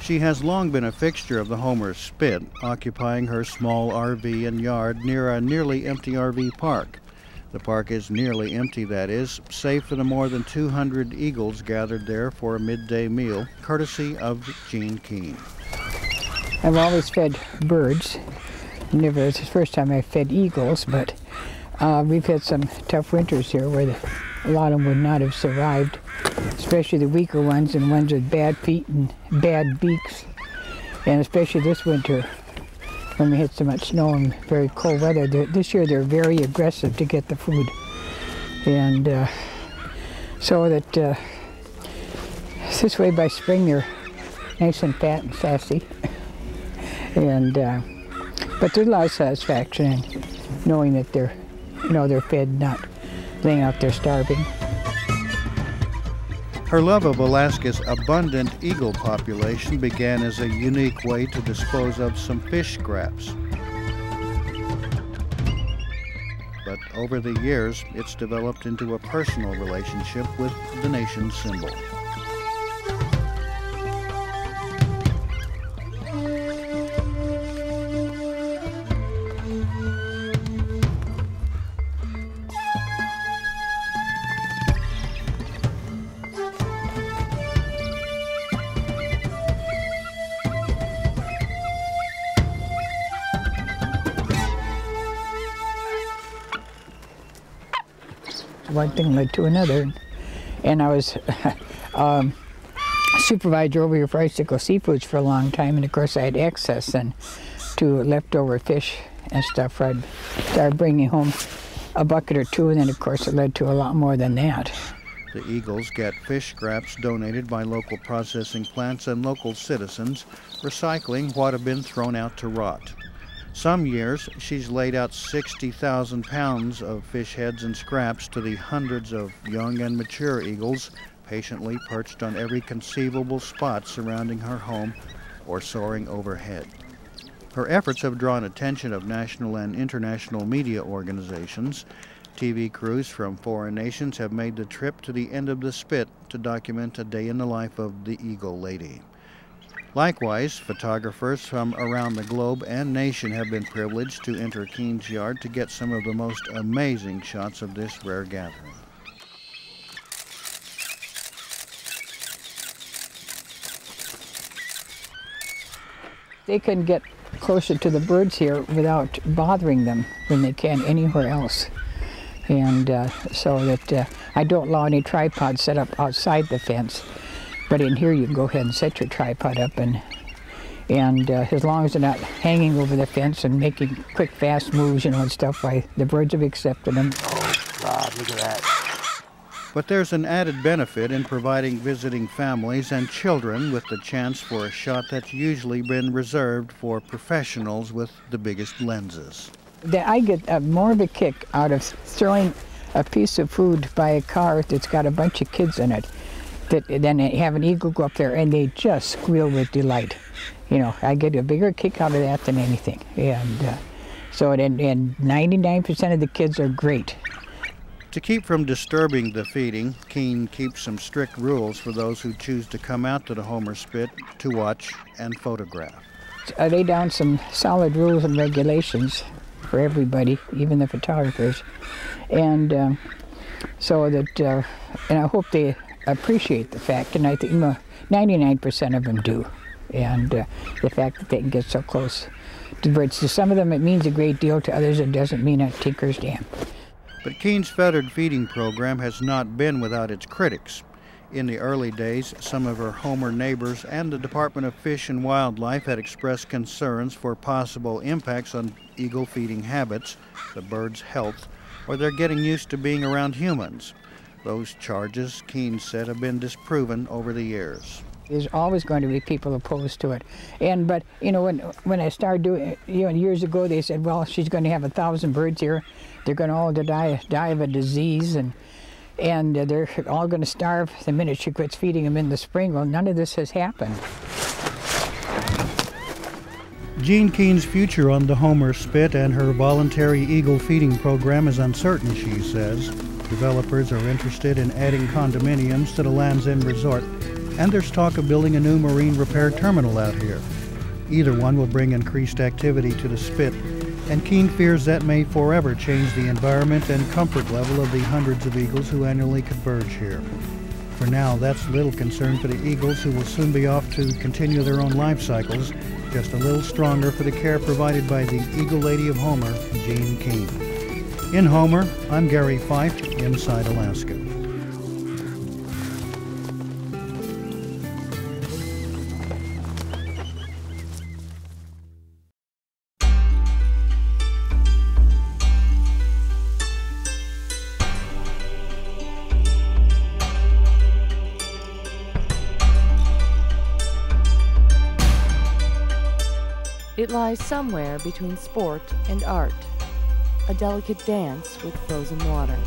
She has long been a fixture of the Homer Spit, occupying her small RV and yard near a nearly empty RV park. The park is nearly empty, that is, save for the more than 200 eagles gathered there for a midday meal, courtesy of Jean Keene. I've always fed birds. Never, it's the first time I've fed eagles, but we've had some tough winters here where a lot of them would not have survived, especially the weaker ones and ones with bad feet and bad beaks. And especially this winter, when we had so much snow and very cold weather. This year they're very aggressive to get the food. And so that this way by spring they're nice and fat and sassy. And but there's a lot of satisfaction in knowing that they're fed, not laying out there starving. Her love of Alaska's abundant eagle population began as a unique way to dispose of some fish scraps. But over the years, it's developed into a personal relationship with the nation's symbol. One thing led to another, and I was supervisor over here for Icicle Seafoods for a long time, and of course I had access and to leftover fish and stuff. I'd start bringing home a bucket or two, and then of course it led to a lot more than that. The eagles get fish scraps donated by local processing plants and local citizens, recycling what have been thrown out to rot. Some years, she's laid out 60,000 pounds of fish heads and scraps to the hundreds of young and mature eagles patiently perched on every conceivable spot surrounding her home or soaring overhead. Her efforts have drawn attention of national and international media organizations. TV crews from foreign nations have made the trip to the end of the Spit to document a day in the life of the Eagle Lady. Likewise, photographers from around the globe and nation have been privileged to enter Keene's yard to get some of the most amazing shots of this rare gathering. They can get closer to the birds here without bothering them than they can anywhere else. And so that I don't allow any tripods set up outside the fence. But in here you can go ahead and set your tripod up, and as long as they're not hanging over the fence and making quick, fast moves, and stuff, the birds have accepted them. Oh God, look at that. But there's an added benefit in providing visiting families and children with the chance for a shot that's usually been reserved for professionals with the biggest lenses. I get more of a kick out of throwing a piece of food by a car that's got a bunch of kids in it. Then have an eagle go up there and they just squeal with delight. I get a bigger kick out of that than anything. And so 99% of the kids are great. To keep from disturbing the feeding, Keene keeps some strict rules for those who choose to come out to the Homer Spit to watch and photograph. I lay down some solid rules and regulations for everybody, even the photographers. And so that, and I hope they appreciate the fact, and I think 99% of them do, and the fact that they can get so close to birds. To some of them it means a great deal, to others it doesn't mean a tinker's damn. But Keene's feathered feeding program has not been without its critics. In the early days, some of her Homer neighbors and the Department of Fish and Wildlife had expressed concerns for possible impacts on eagle feeding habits, the birds' health, or their getting used to being around humans. Those charges, Keene said, have been disproven over the years. There's always going to be people opposed to it. But when I started doing it, years ago, they said, well, she's going to have 1,000 birds here. They're going to all die of a disease, and they're all going to starve the minute she quits feeding them in the spring. Well, none of this has happened. Jean Keene's future on the Homer Spit and her voluntary eagle feeding program is uncertain, she says. Developers are interested in adding condominiums to the Land's End Resort, and there's talk of building a new marine repair terminal out here. Either one will bring increased activity to the spit, and Keene fears that may forever change the environment and comfort level of the hundreds of eagles who annually converge here. For now, that's little concern for the eagles, who will soon be off to continue their own life cycles, just a little stronger for the care provided by the Eagle Lady of Homer, Jean Keene. In Homer, I'm Gary Fife, Inside Alaska. It lies somewhere between sport and art, a delicate dance with frozen water.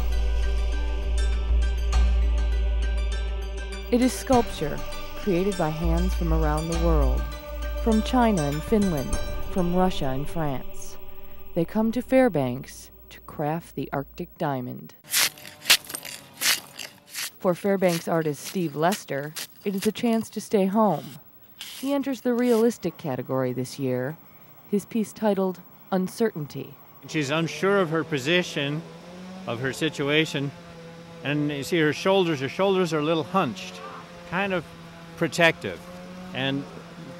It is sculpture, created by hands from around the world, from China and Finland, from Russia and France. They come to Fairbanks to craft the Arctic diamond. For Fairbanks artist Steve Lester, it is a chance to stay home. He enters the realistic category this year, his piece titled Uncertainty. She's unsure of her position, of her situation, and you see her shoulders are a little hunched, kind of protective. And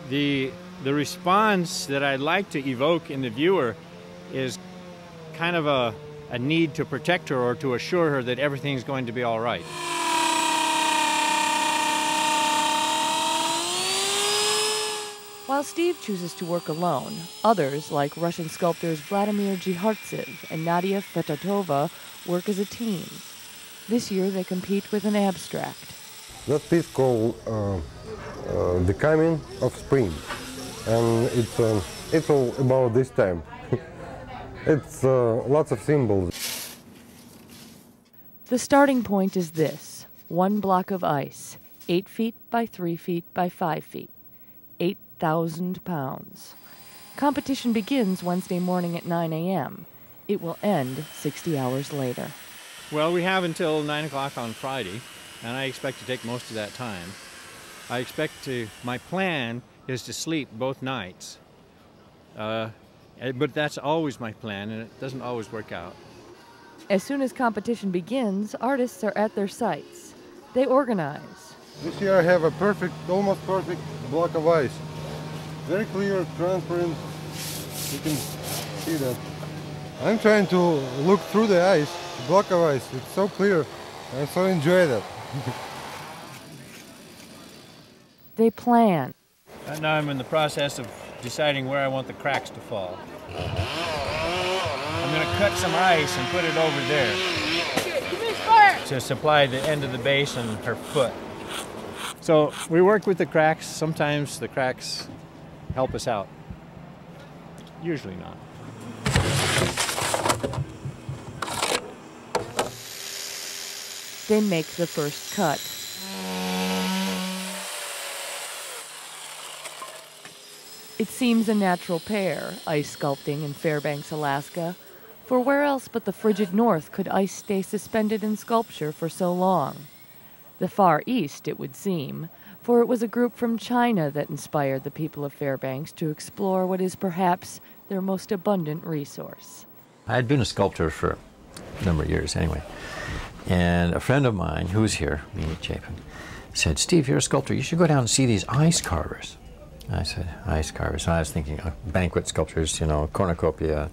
the response that I'd like to evoke in the viewer is kind of a need to protect her or to assure her that everything's going to be all right. While Steve chooses to work alone, others, like Russian sculptors Vladimir Jihartsev and Nadia Fetatova, work as a team. This year they compete with an abstract. That piece called The Coming of Spring, and it's all about this time. It's lots of symbols. The starting point is this: one block of ice, 8 feet by 3 feet by 5 feet. 8,000 pounds. Competition begins Wednesday morning at 9 a.m. It will end 60 hours later. Well, we have until 9 o'clock on Friday, and I expect to take most of that time. My plan is to sleep both nights. But that's always my plan, and it doesn't always work out. As soon as competition begins, artists are at their sites. They organize. This year I have a almost perfect block of ice. Very clear, transparent, you can see that. I'm trying to look through the ice, the block of ice. It's so clear, I so enjoy that. They plan. And now I'm in the process of deciding where I want the cracks to fall. I'm going to cut some ice and put it over there to supply the end of the base and her foot. So we work with the cracks. Sometimes the cracks help us out. Usually not. They make the first cut. It seems a natural pair, ice sculpting in Fairbanks, Alaska. For where else but the frigid north could ice stay suspended in sculpture for so long? The Far East, it would seem, for it was a group from China that inspired the people of Fairbanks to explore what is perhaps their most abundant resource. I had been a sculptor for a number of years anyway, and a friend of mine who was here, Mimi Chapin, said, "Steve, you're a sculptor, you should go down and see these ice carvers." I said, ice carvers? And I was thinking banquet sculptures, you know, cornucopia,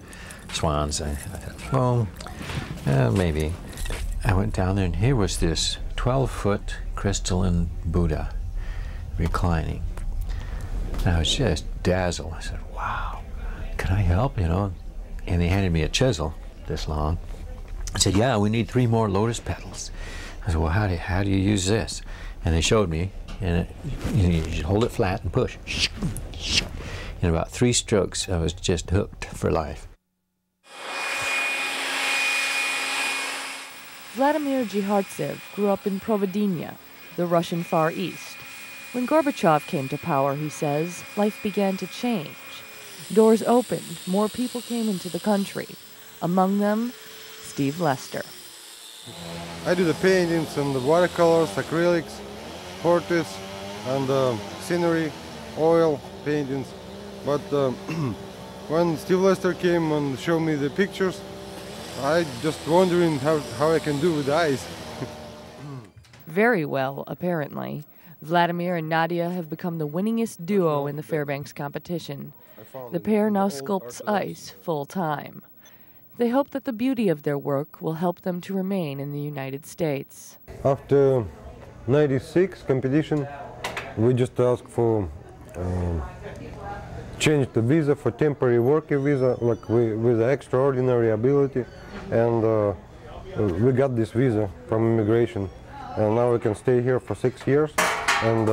swans. I thought, well, maybe. I went down there and here was this 12-foot crystalline Buddha reclining. And I was just dazzled. I said, wow, can I help, you know? And they handed me a chisel this long. I said, yeah, we need 3 more lotus petals. I said, well, how do you use this? And they showed me, and you should hold it flat and push. In about 3 strokes, I was just hooked for life. Vladimir Jihartsev grew up in Provodnia, the Russian Far East. When Gorbachev came to power, he says, life began to change. Doors opened, more people came into the country. Among them, Steve Lester. I do the paintings and the watercolors, acrylics, portraits, and scenery, oil paintings. But when Steve Lester came and showed me the pictures, I just wondering how I can do with ice. Very well, apparently. Vladimir and Nadia have become the winningest duo in the Fairbanks competition. The pair now sculpts ice full-time. They hope that the beauty of their work will help them to remain in the United States. After '96 competition, we just asked for change the visa for temporary worker visa, like with extraordinary ability, and we got this visa from immigration, and now we can stay here for 6 years, and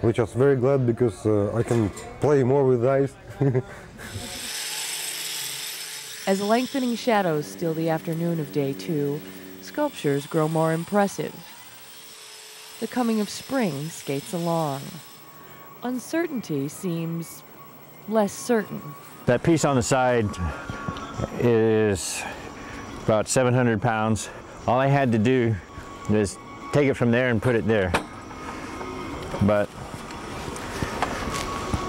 we're just very glad because I can play more with ice. As lengthening shadows steal the afternoon of day 2, sculptures grow more impressive. The coming of spring skates along. Uncertainty seems less certain. That piece on the side is about 700 pounds. All I had to do is take it from there and put it there. But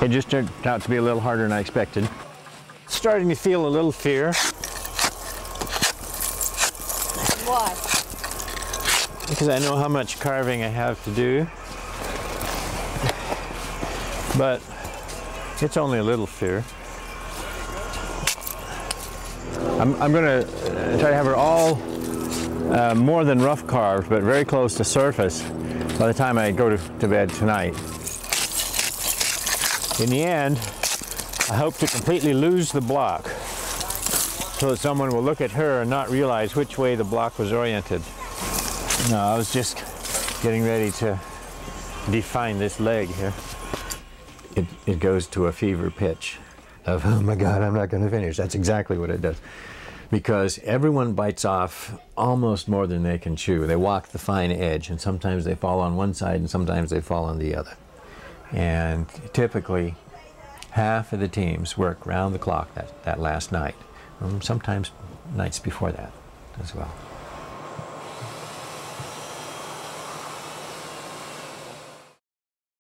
it just turned out to be a little harder than I expected. Starting to feel a little fear. Why? Because I know how much carving I have to do. But it's only a little fear. I'm going to try to have her all more than rough carved, but very close to surface by the time I go to bed tonight. In the end, I hope to completely lose the block so that someone will look at her and not realize which way the block was oriented. No, I was just getting ready to define this leg here. It goes to a fever pitch of, oh my God, I'm not going to finish. That's exactly what it does. Because everyone bites off almost more than they can chew. They walk the fine edge, and sometimes they fall on one side and sometimes they fall on the other. And typically, half of the teams work round the clock that last night, sometimes nights before that as well.